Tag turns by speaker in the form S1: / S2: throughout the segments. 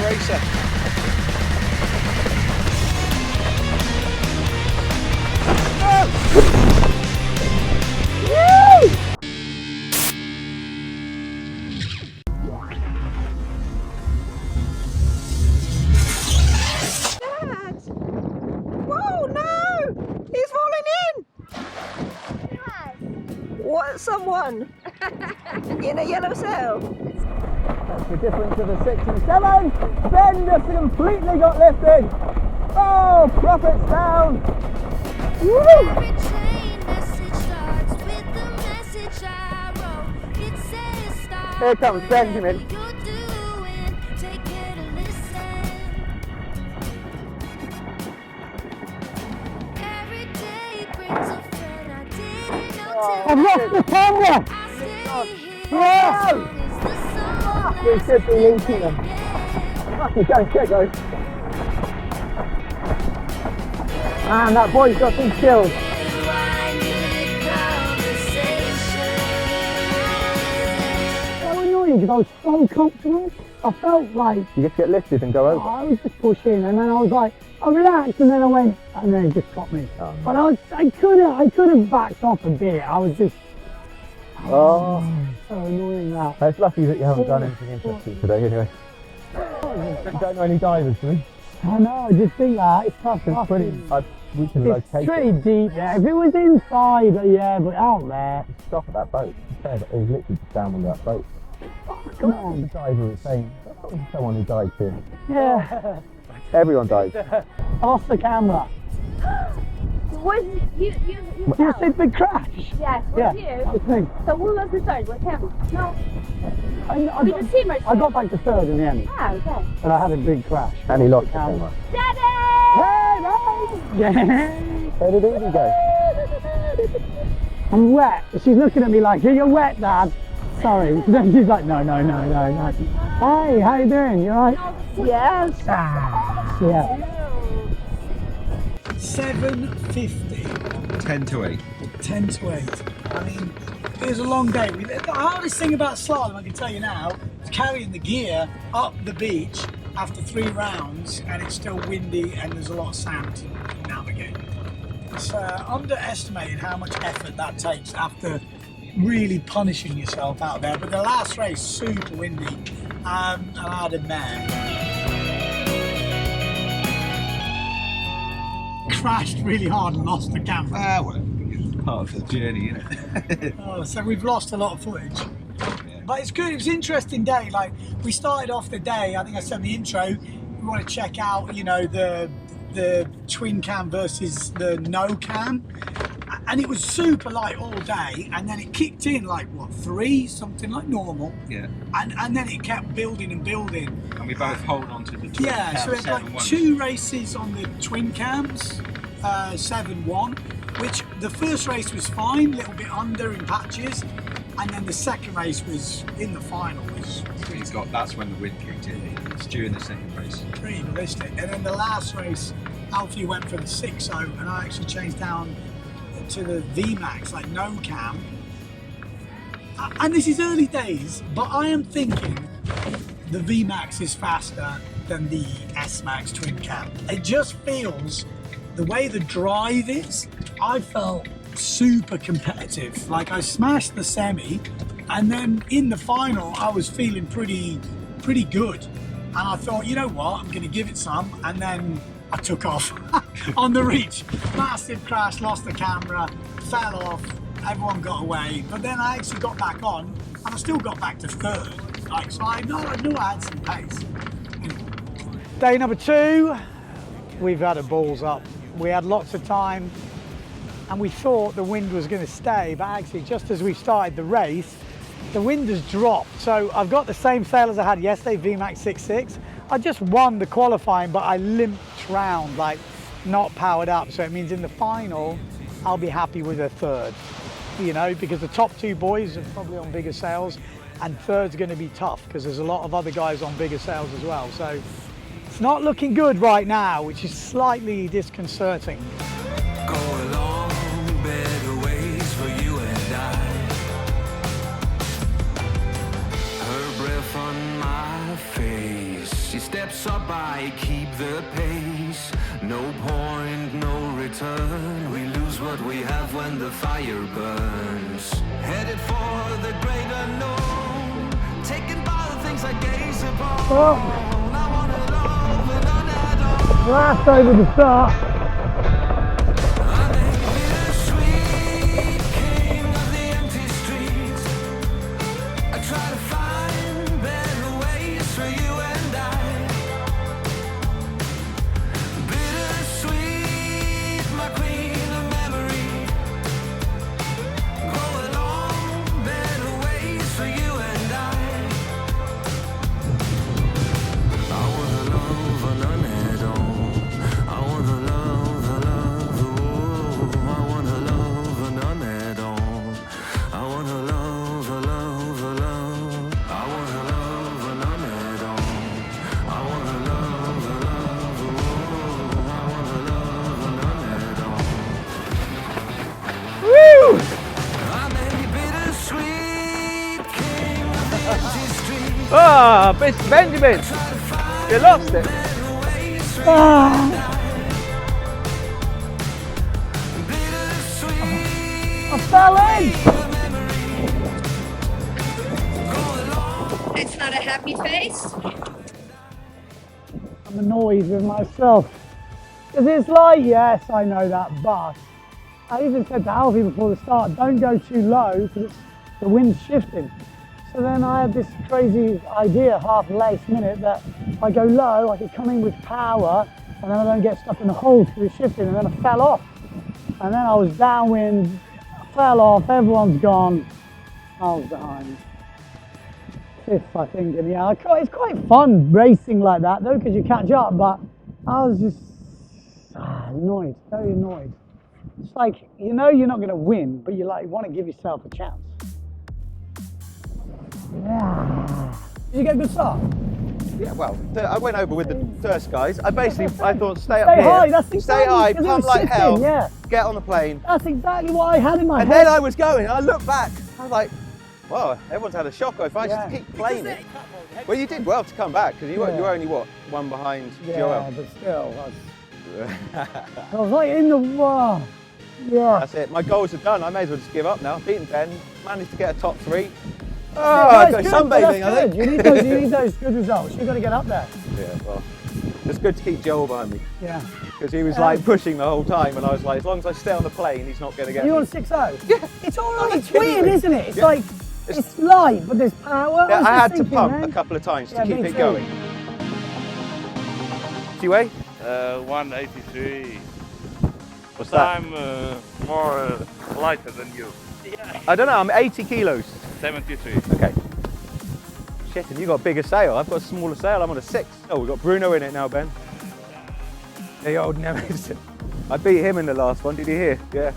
S1: racer.
S2: What, someone in a yellow sail?
S3: That's the difference of a 6 and 7. Ben just completely got lifted. Oh, profits down. Woo! Here comes Benjamin. I've lost the camera! No! We should be linking them. Okay, go. Man, that boy's got some skills. So annoying because I was so comfortable. I felt like... You just get lifted and go over? I was just pushing and then I was like, I relaxed and then I went, and then it just got me. Oh. But I could have backed off a bit. I was just... Oh, so annoying that. It's lucky that you haven't done anything interesting today anyway. You don't know any divers, do you? I know, I just think that. It's tough. It's pretty... We can locate it. It's pretty deep, yeah. If it was inside, yeah, but out there. Stop at that boat. He said it was literally just down on that boat. Oh, come on. The diver was saying, that's not someone who died here. Yeah. Everyone dies. I lost the camera.
S4: Was you
S3: said the crash?
S4: Yes,
S3: yeah,
S4: you?
S3: That was me.
S4: So who was the third? Was him? No.
S3: I got back to third in the end.
S4: Ah, okay.
S3: But I had a big crash. And he lost the camera.
S4: Daddy!
S3: Hey, yeah. Where did Evie go? I'm wet. She's looking at me like, you're wet, Dad. Sorry. She's like, no. Hey, how you doing? You alright?
S4: Yes.
S3: Yeah.
S5: 7:50.
S1: 10 to 8.
S5: 10 to 8. I mean, it was a long day. The hardest thing about slalom, I can tell you now, is carrying the gear up the beach after 3 rounds and it's still windy and there's a lot of sand to navigate. It's underestimated how much effort that takes after really punishing yourself out there. But the last race, super windy, and I had a mare. Crashed really hard and lost the camera.
S1: Ah, well, it's part of the journey, isn't it?
S5: Oh, so we've lost a lot of footage. Yeah. But it's good, it was an interesting day. Like, we started off the day, I think I said in the intro, we want to check out, you know, the twin cam versus the no cam. And it was super light all day, and then it kicked in like, what, 3? Something like normal.
S1: Yeah.
S5: And then it kept building and building.
S1: And we both hold on to the twin
S5: yeah,
S1: cam.
S5: So it's like 2 races on the twin cams, 7-1, which the first race was fine, a little bit under in patches, and then the second race was in the final.
S1: That's when the wind kicked in. It's during the second race.
S5: Pretty ballistic. And then the last race, Alfie went for the 6.0, and I actually changed down to the VMAX, like no cam. And this is early days, but I am thinking the VMAX is faster than the S-Max twin cam. It just feels, the way the drive is, I felt super competitive. Like, I smashed the semi, and then in the final I was feeling pretty good. And I thought, you know what, I'm gonna give it some, and then I took off on the reach. Massive crash, lost the camera, fell off, everyone got away. But then I actually got back on and I still got back to third. Like, so I knew I had some pace. Day number 2, we've had a balls up. We had lots of time and we thought the wind was going to stay, but actually just as we started the race, the wind has dropped. So I've got the same sail as I had yesterday, VMAX 6.6. I just won the qualifying, but I limped round, like not powered up. So it means in the final, I'll be happy with a third, you know, because the top 2 boys are probably on bigger sails and third's going to be tough because there's a lot of other guys on bigger sails as well. So it's not looking good right now, which is slightly disconcerting.
S6: Go along better ways for you and I. Her breath on my face. She stepped steps up, I keep the pace. No point, no return. We lose what we have when the fire burns. Headed for the great unknown. Taken by the things I gaze upon.
S3: Oh.
S6: I wanna love and unadd on.
S3: Blast over the start.
S6: I'm a bittersweet king of the empty streets. I try to find better ways for you and I. Bittersweet, my queen of memory. Go along better ways for you and I. I wanna love and unadd on. I wanna love, oh, I wanna love and unadd on. I wanna love, love, love. I wanna love and unadd on. I wanna love, oh, I wanna love and unadd on.
S3: Woo!
S6: I'm a bittersweet king of the empty street.
S7: Ah, Mr. Benjamin, you lost it.
S3: Ah. I fell in.
S8: It's not a happy face.
S3: I'm annoyed with myself. Because it's like, yes, I know that, but I even said to Alfie before the start, don't go too low because the wind's shifting. So then I had this crazy idea half last minute that if I go low, I could come in with power and then I don't get stuck in the holes because it's shifting, and then I fell off. And then I was downwind, fell off, everyone's gone. I was behind. Fifth, I think, in the hour. It's quite fun racing like that though, because you catch up, but I was just annoyed, very annoyed. It's like, you know you're not going to win, but you want to give yourself a chance. Yeah. Did you get a good start?
S7: Yeah, well, I went over with the first guys. I thought stay up
S3: Stay
S7: here,
S3: high, that's
S7: stay
S3: exactly,
S7: high,
S3: because it
S7: pump
S3: was
S7: like
S3: shifting,
S7: hell,
S3: yeah.
S7: get on the plane.
S3: That's exactly what I had in my
S7: And
S3: head.
S7: then I was going, and I looked back, I was like, wow, everyone's had a shock. If I just keep playing it. Well, you did well to come back, because you were only, what, one behind Joel?
S3: But still, I was like in the, yeah.
S7: That's it, my goals are done. I may as well just give up now. I've beaten Ben, managed to get a top 3. Oh,
S3: No,
S7: I've
S3: it's
S7: got
S3: good, but
S7: sunbathing,
S3: that's
S7: I think.
S3: good. You need those good results. You've got to get up there.
S7: Yeah, well, it's good to keep Joel behind me,
S3: Yeah.
S7: because he was like pushing the whole time, and I was like, as long as I stay on the plane, he's not going to get
S3: You
S7: me.
S3: on 6-0?
S7: Yeah.
S3: It's all right.
S7: Oh,
S3: It's weird,
S7: genuine.
S3: isn't it? It's
S7: Yeah.
S3: like, it's light, but there's power.
S7: Yeah,
S3: was
S7: I
S3: just
S7: had to
S3: thinking,
S7: pump
S3: man.
S7: a couple of times
S3: Yeah,
S7: to keep
S3: me
S7: it
S3: too.
S7: going. Do you weigh?
S9: 183.
S7: What's
S9: But
S7: that?
S9: I'm more lighter than you.
S7: I don't know, I'm 80 kilos.
S9: 73.
S7: Okay. Shit, and you got a bigger sail. I've got a smaller sail, I'm on a 6. Oh, we've got Bruno in it now, Ben. The old nemesis. I beat him in the last one, did you hear? Yeah.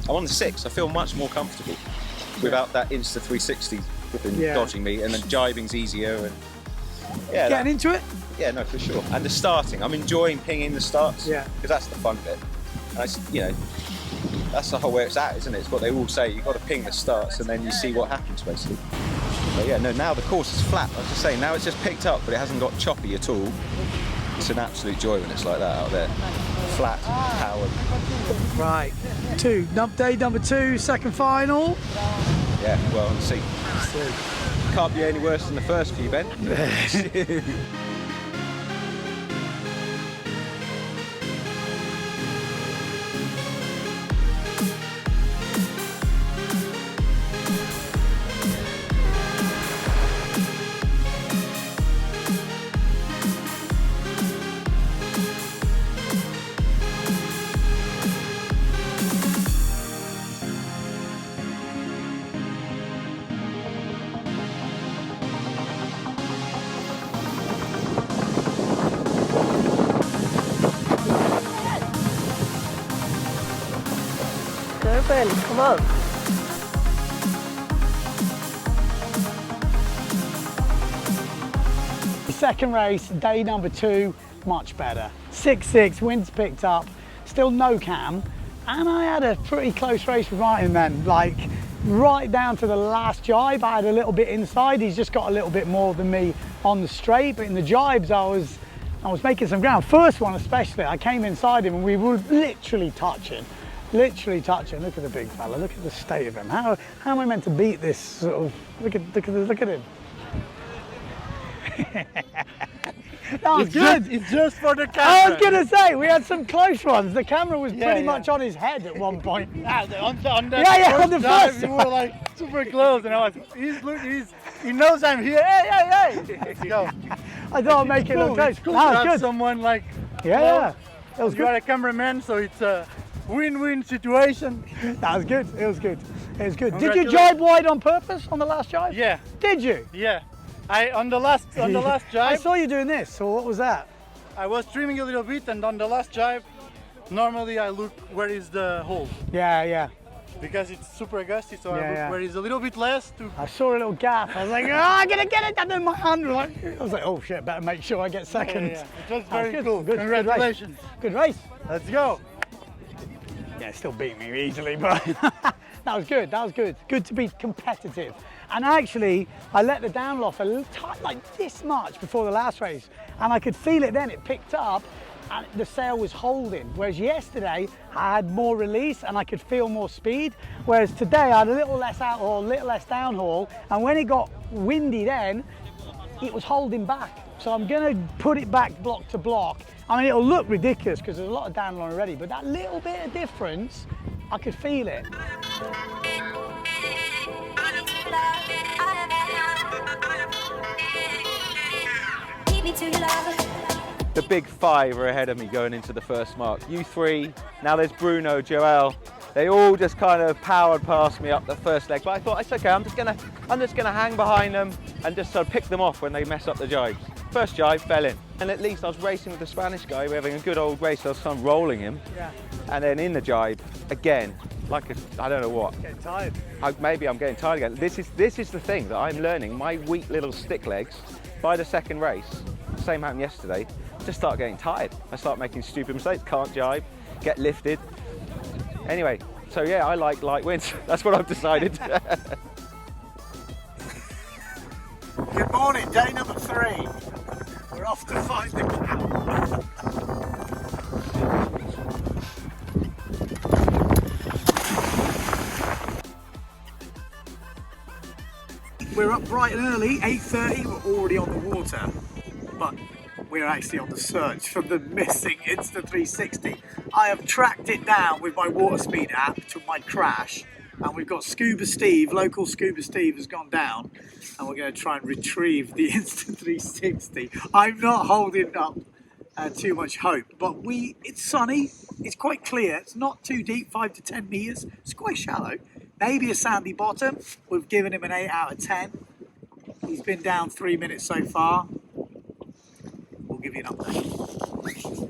S1: I'm on the 6. I feel much more comfortable without that Insta 360 flipping dodging me, and then jibing's easier. And yeah,
S5: Getting into it?
S1: yeah, no, for sure. And the starting, I'm enjoying pinging the starts.
S5: Yeah.
S1: Because that's the fun bit. And that's the whole way it's at, isn't it? It's what they all say. You've got to ping the starts, and then you see what happens, basically. But yeah, no, now the course is flat. I was just saying, now it's just picked up, but it hasn't got choppy at all. It's an absolute joy when it's like that out there. Flat, powered.
S5: Right. Day number 2, second final.
S1: Yeah, well, let's see. Can't be any worse than the first few, Ben.
S2: Go, Ben, come on.
S3: Second race, day number 2, much better. 6-6, winds picked up, still no cam, and I had a pretty close race with Ryan then. Like, right down to the last jibe. I had a little bit inside. He's just got a little bit more than me on the straight, but in the jibes I was making some ground. First one especially, I came inside him and we were literally touching. Literally touching. Look at the big fella. Look at the state of him. How am I meant to beat this sort of? Look at him. That was good.
S8: It's just for the camera.
S3: I was gonna say we had some close ones. The camera was pretty much on his head at one point.
S8: On the
S3: the
S8: dive,
S3: first
S8: we were like super close, and I was, he knows I'm here. Hey, let's go.
S3: I thought I'd make it look close.
S8: It's cool
S3: That
S8: to
S3: was
S8: have
S3: good.
S8: someone like
S3: Yeah, it was
S8: you got
S3: good.
S8: a cameraman, so it's a win-win situation.
S3: That was good. It was good. It was good. Did you
S8: Congratulations.
S3: jibe wide on purpose on the last jibe?
S8: Yeah,
S3: Did you?
S8: yeah. On the last
S3: I
S8: jibe,
S3: saw you doing this. So what was that?
S8: I was trimming a little bit, and on the last jibe, normally I look where is the hole
S3: Yeah.
S8: because it's super gusty. So I
S3: Yeah,
S8: look
S3: yeah.
S8: where is a little bit less to.
S3: I saw a little gap. I was like, oh, I'm gonna get it. And then my hand was like, I was like, oh shit, better make sure I get second.
S8: Yeah. It was
S3: That
S8: very
S3: good.
S8: cool.
S3: Good
S8: Congratulations.
S3: Good race.
S8: Let's go.
S3: Yeah, still beat me easily, but that was good. That was good. Good to be competitive. And actually, I let the down off a little tight, like this much before the last race, and I could feel it then. It picked up, and the sail was holding. Whereas yesterday, I had more release and I could feel more speed. Whereas today, I had a little less outhaul, a little less downhaul, and when it got windy, then it was holding back. So I'm going to put it back block to block. I mean, it'll look ridiculous because there's a lot of downhaul already, but that little bit of difference, I could feel it.
S7: The big five are ahead of me going into the first mark. You three, now there's Bruno, Joel. They all just kind of powered past me up the first leg, but I thought it's okay. I'm just gonna hang behind them and just sort of pick them off when they mess up the jibes. First jibe fell in, and at least I was racing with the Spanish guy. We were having a good old race. So I was kind of rolling him, and then in the jibe again, like I don't know what.
S3: Getting tired.
S7: Maybe I'm getting tired again. This is the thing that I'm learning. My weak little stick legs. By the second race, same happened yesterday. Just start getting tired. I start making stupid mistakes. Can't jibe, get lifted. Anyway, so yeah, I like light winds. That's what I've decided.
S5: Good morning, day number 3. We're off to find the camp. We're up bright and early, 8:30. We're already on the water, but we're actually on the search for the missing Insta360. I have tracked it down with my water speed app to my crash, and we've got Scuba Steve, local Scuba Steve has gone down, and we're going to try and retrieve the Insta360. I'm not holding up too much hope, but it's sunny, it's quite clear, it's not too deep, 5 to 10 meters, it's quite shallow. Maybe a sandy bottom. We've given him an 8 out of 10. He's been down 3 minutes so far. We'll give you an update.